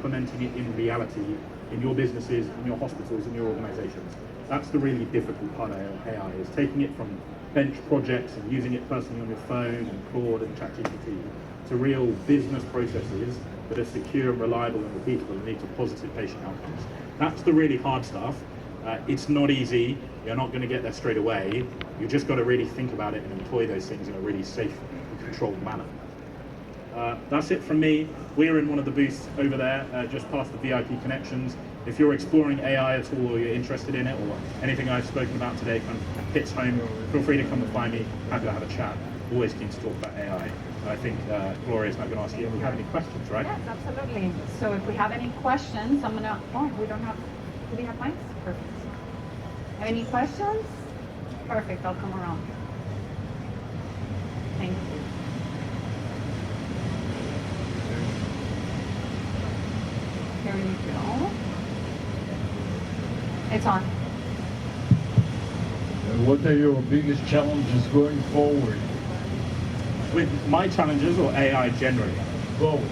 implementing it in reality in your businesses, in your hospitals, in your organizations. That's the really difficult part of AI, is taking it from bench projects and using it personally on your phone and Claude and ChatGPT to real business processes that are secure and reliable and repeatable and lead to positive patient outcomes. That's the really hard stuff. It's not easy. You're not going to get there straight away. You just got to really think about it and employ those things in a really safe and controlled manner. That's it from me. We're in one of the booths over there, just past the VIP connections. If you're exploring AI at all, or you're interested in it, or anything I've spoken about today kind of hits home, feel free to come and find me. Happy to have a chat. Always keen to talk about AI. I think Gloria's not going to ask you if we have any questions, right? Yes, absolutely. So if we have any questions, I'm gonna. Oh, we don't have. Do we have mics? Perfect. Any questions? Perfect. I'll come around. Thank you. Here we go. It's on. What are your biggest challenges going forward? With my challenges or AI generally? Both.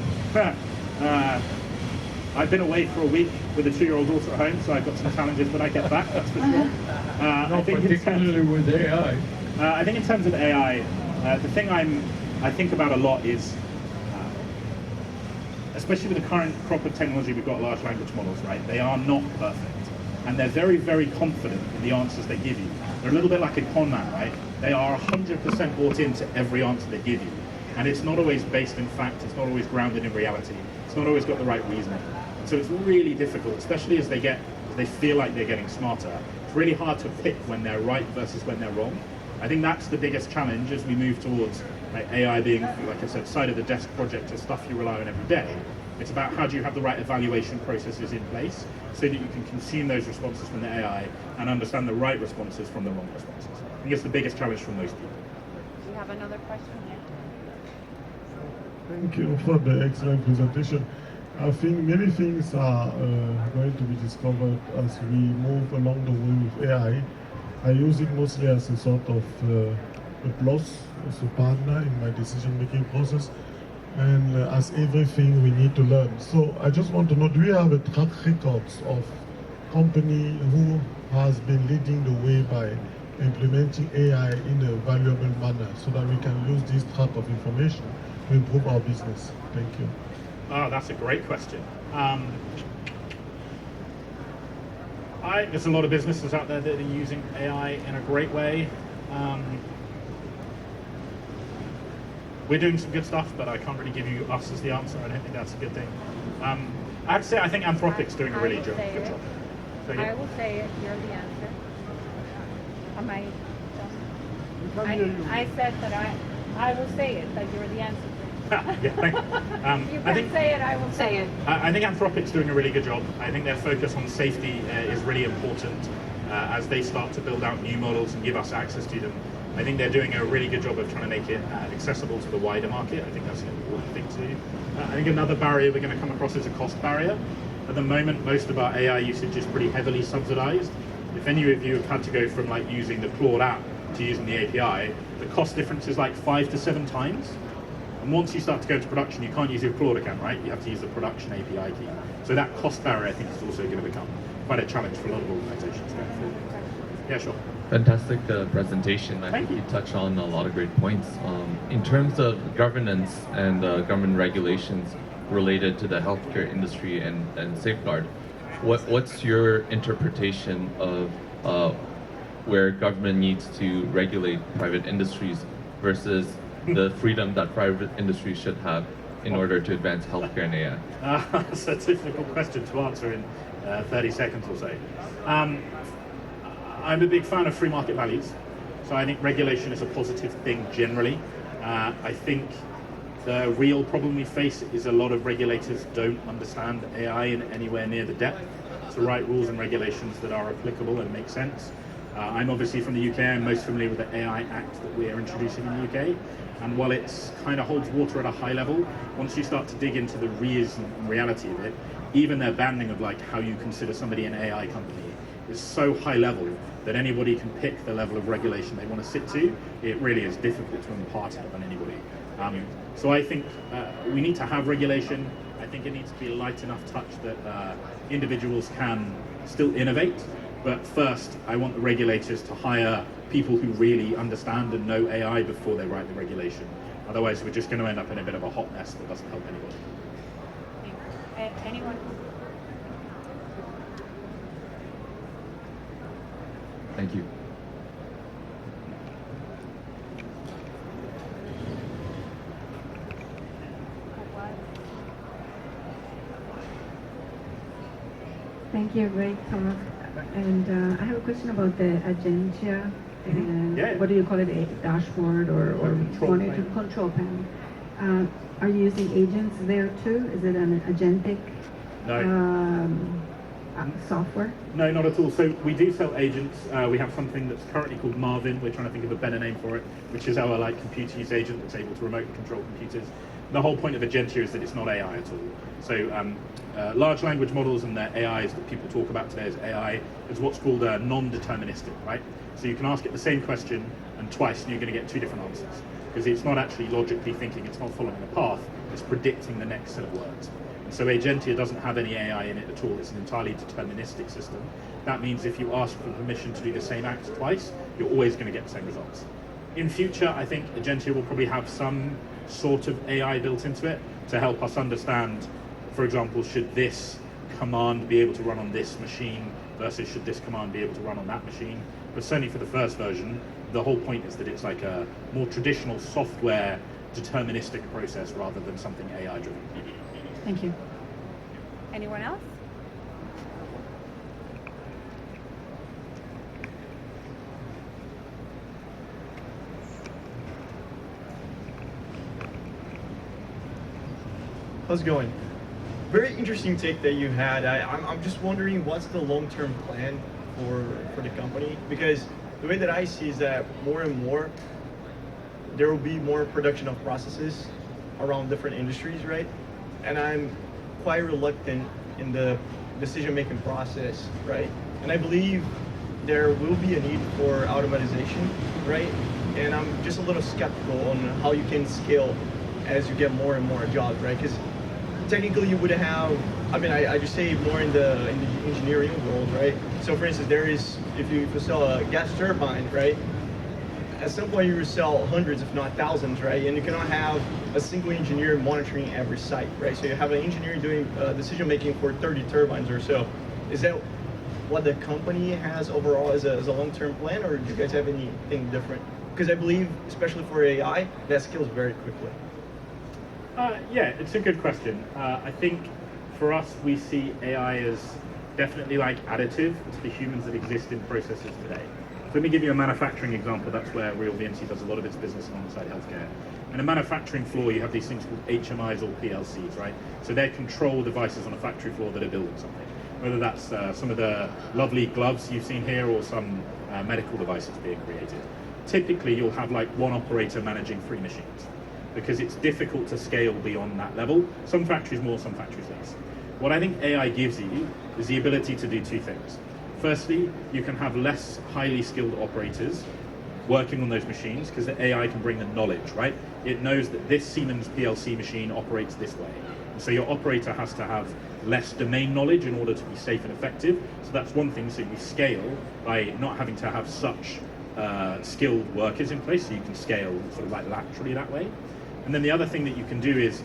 I've been away for a week with a 2-year-old daughter at home, so I've got some challenges when I get back, that's for sure. I think particularly with AI. I think in terms of AI, the thing I think about a lot is, especially with the current crop of technology, we've got large language models, right? They are not perfect. And they're very, very confident in the answers they give you. They're a little bit like a con man, right? They are 100% bought into every answer they give you. And it's not always based in fact, it's not always grounded in reality. It's not always got the right reasoning. And so it's really difficult, especially as they feel like they're getting smarter. It's really hard to pick when they're right versus when they're wrong. I think that's the biggest challenge as we move towards AI being, like I said, side of the desk project or stuff you rely on every day. It's about how do you have the right evaluation processes in place so that you can consume those responses from the AI and understand the right responses from the wrong responses. I think it's the biggest challenge for most people. Do you have another question? Thank you for the excellent presentation. I think many things are going to be discovered as we move along the way with AI. I use it mostly as a sort of a plus, as a partner in my decision-making process, and as everything we need to learn. So I just want to know, do we have a track record of company who has been leading the way by implementing AI in a valuable manner so that we can use this type of information to improve our business? Thank you. Oh, that's a great question. There's a lot of businesses out there that are using AI in a great way. We're doing some good stuff, but I can't really give you us as the answer. I don't think that's a good thing. I'd say I think Anthropic's doing a really good job. So, yeah. I will say it. You're the answer. Am I? I said that I will say it, that you're the answer. Yeah, you can say it, I will say it. I think Anthropic's doing a really good job. I think their focus on safety is really important as they start to build out new models and give us access to them. I think they're doing a really good job of trying to make it accessible to the wider market. I think that's an important thing to do. I think another barrier we're going to come across is a cost barrier. At the moment, most of our AI usage is pretty heavily subsidized. If any of you have had to go from like using the Claude app to using the API, the cost difference is like 5 to 7 times. And once you start to go to production, you can't use your Claude account, right? You have to use the production API key. So that cost barrier, I think, is also going to become quite a challenge for a lot of organizations going forward. Yeah, sure. Fantastic presentation. I Thank think you. you touched on a lot of great points. In terms of governance and government regulations related to the healthcare industry and safeguard, what's your interpretation of where government needs to regulate private industries versus the freedom that private industry should have in order to advance healthcare and AI? That's a difficult question to answer in 30 seconds or so. I'm a big fan of free market values, so I think regulation is a positive thing generally. I think the real problem we face is a lot of regulators don't understand AI in anywhere near the depth to write rules and regulations that are applicable and make sense. I'm obviously from the UK. I'm most familiar with the AI Act that we are introducing in the UK. And while it's kind of holds water at a high level, once you start to dig into the reality of it, even their banding of like how you consider somebody an AI company is so high level that anybody can pick the level of regulation they want to sit to. It really is difficult to impart it on anybody. So I think we need to have regulation. I think it needs to be a light enough touch that individuals can still innovate. But first, I want the regulators to hire people who really understand and know AI before they write the regulation. Otherwise, we're just going to end up in a bit of a hot mess that doesn't help anybody. Anyone? Thank you. Thank you, great talk. And I have a question about the Agentia and Yeah. what do you call it, a dashboard or Control monitor panel. control panel. Are you using agents there too? Is it an agentic No. software? No, not at all. So we do sell agents. We have something that's currently called Marvin. We're trying to think of a better name for it, which is our computer use agent that's able to remotely control computers. The whole point of Agentia is that it's not AI at all. So large language models and their AIs that people talk about today as AI is what's called non-deterministic, right? So you can ask it the same question and twice and you're going to get two different answers because it's not actually logically thinking, it's not following a path, it's predicting the next set of words. And so Agentia doesn't have any AI in it at all, it's an entirely deterministic system. That means if you ask for permission to do the same act twice, you're always going to get the same results. In future, I think Agentia will probably have some sort of AI built into it to help us understand, for example, should this command be able to run on this machine versus should this command be able to run on that machine. But certainly for the first version, the whole point is that it's like a more traditional software deterministic process rather than something AI driven. Thank you. Anyone else? How's it going? Very interesting take that you had. I'm just wondering what's the long-term plan for the company, because the way that I see is that more and more there will be more production of processes around different industries, right? And I'm quite reluctant in the decision-making process, right? And I believe there will be a need for automatization, right? And I'm just a little skeptical on how you can scale as you get more and more jobs, right? Because technically you would have, I just say more in the engineering world, right? So for instance, there is, if you sell a gas turbine, right? At some point you will sell hundreds, if not thousands, right? And you cannot have a single engineer monitoring every site, right? So you have an engineer doing decision making for 30 turbines or so. Is that what the company has overall as a long-term plan, or do you guys have anything different? Because I believe, especially for AI, that scales very quickly. Yeah, it's a good question. I think for us, we see AI as definitely additive to the humans that exist in processes today. So let me give you a manufacturing example. That's where Real VNC does a lot of its business alongside healthcare. In a manufacturing floor, you have these things called HMIs or PLCs, right? So they're control devices on a factory floor that are building something. Whether that's some of the lovely gloves you've seen here or some medical devices being created. Typically, you'll have one operator managing 3 machines because it's difficult to scale beyond that level. Some factories more, some factories less. What I think AI gives you is the ability to do 2 things. Firstly, you can have less highly skilled operators working on those machines because the AI can bring the knowledge, right? It knows that this Siemens PLC machine operates this way. And so your operator has to have less domain knowledge in order to be safe and effective. So that's one thing. So you scale by not having to have such skilled workers in place, so you can scale sort of laterally that way. And then the other thing that you can do is,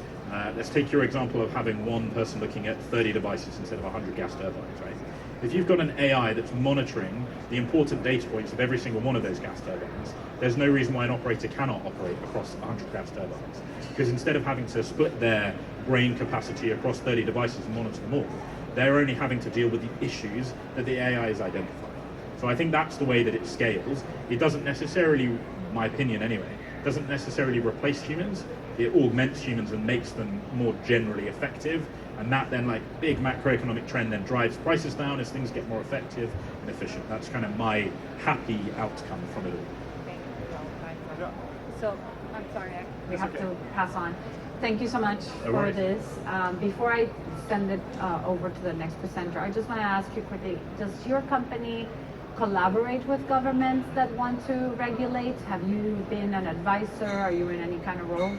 let's take your example of having one person looking at 30 devices instead of 100 gas turbines, right? If you've got an AI that's monitoring the important data points of every single one of those gas turbines, there's no reason why an operator cannot operate across 100 gas turbines. Because instead of having to split their brain capacity across 30 devices and monitor them all, they're only having to deal with the issues that the AI is identifying. So I think that's the way that it scales. It doesn't necessarily, my opinion anyway, doesn't necessarily replace humans. It augments humans and makes them more generally effective. And that then big macroeconomic trend then drives prices down as things get more effective and efficient. That's kind of my happy outcome from it all. So, I'm sorry, we have to pass on. Thank you so much No for worries. this. Before I send it over to the next presenter, I just want to ask you quickly, does your company collaborate with governments that want to regulate? Have you been an advisor? Are you in any kind of role?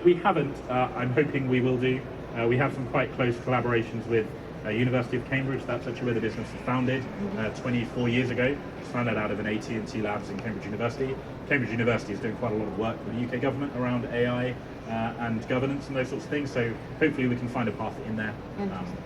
We haven't. I'm hoping we will do. We have some quite close collaborations with University of Cambridge. That's actually where the business was founded 24 years ago. It's founded out of an AT&T labs in Cambridge University. Cambridge University is doing quite a lot of work with the UK government around AI and governance and those sorts of things. So hopefully we can find a path in there.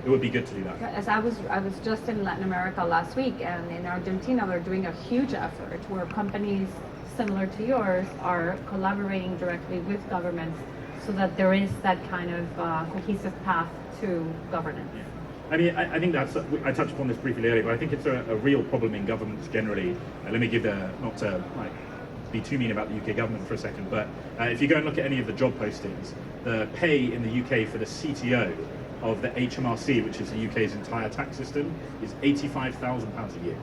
It would be good to do that. As I was just in Latin America last week, and in Argentina, they're doing a huge effort where companies similar to yours are collaborating directly with governments, so that there is that kind of cohesive path to governance. Yeah. I mean, I think that's, I touched upon this briefly earlier, but I think it's a real problem in governments generally. Let me give not to be too mean about the UK government for a second, but if you go and look at any of the job postings, the pay in the UK for the CTO of the HMRC, which is the UK's entire tax system, is £85,000 a year,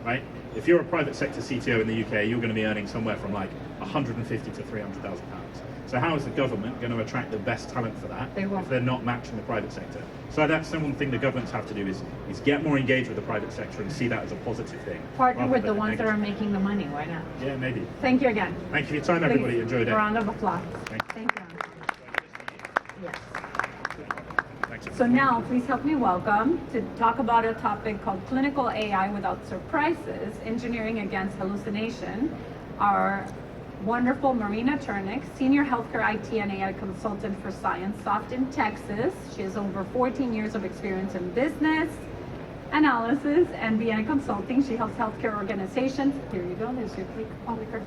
right? If you're a private sector CTO in the UK, you're going to be earning somewhere from like 150 to 300,000 pounds. So how is the government going to attract the best talent for that if they're not matching the private sector? So that's one thing the governments have to do is get more engaged with the private sector and see that as a positive thing. Partner with the ones that are making the money, why not? Yeah, maybe. Thank you again. Thank you for your time, everybody. Enjoy it. A round of applause. Thank you. Yes. Thanks. So now, please help me welcome to talk about a topic called Clinical AI Without Surprises, Engineering Against Hallucination, our wonderful Marina Chernik, Senior Healthcare IT and AI Consultant for ScienceSoft in Texas. She has over 14 years of experience in business, analysis, and BI consulting. She helps healthcare organizations, here you go, there's your clicker,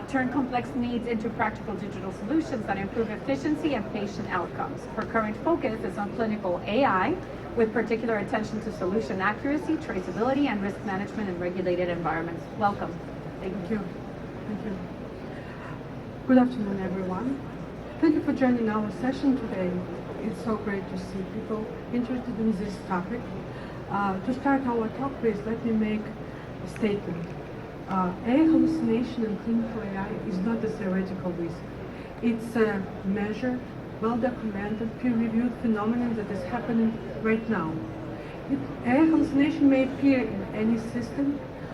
turn complex needs into practical digital solutions that improve efficiency and patient outcomes. Her current focus is on clinical AI, with particular attention to solution accuracy, traceability, and risk management in regulated environments. Welcome. Thank you. Thank you. Good afternoon, everyone. Thank you for joining our session today. It's so great to see people interested in this topic. To start our talk, please let me make a statement. AI hallucination and clinical AI is not a theoretical risk. It's a measured, well-documented, peer-reviewed phenomenon that is happening right now. AI hallucination may appear in any system,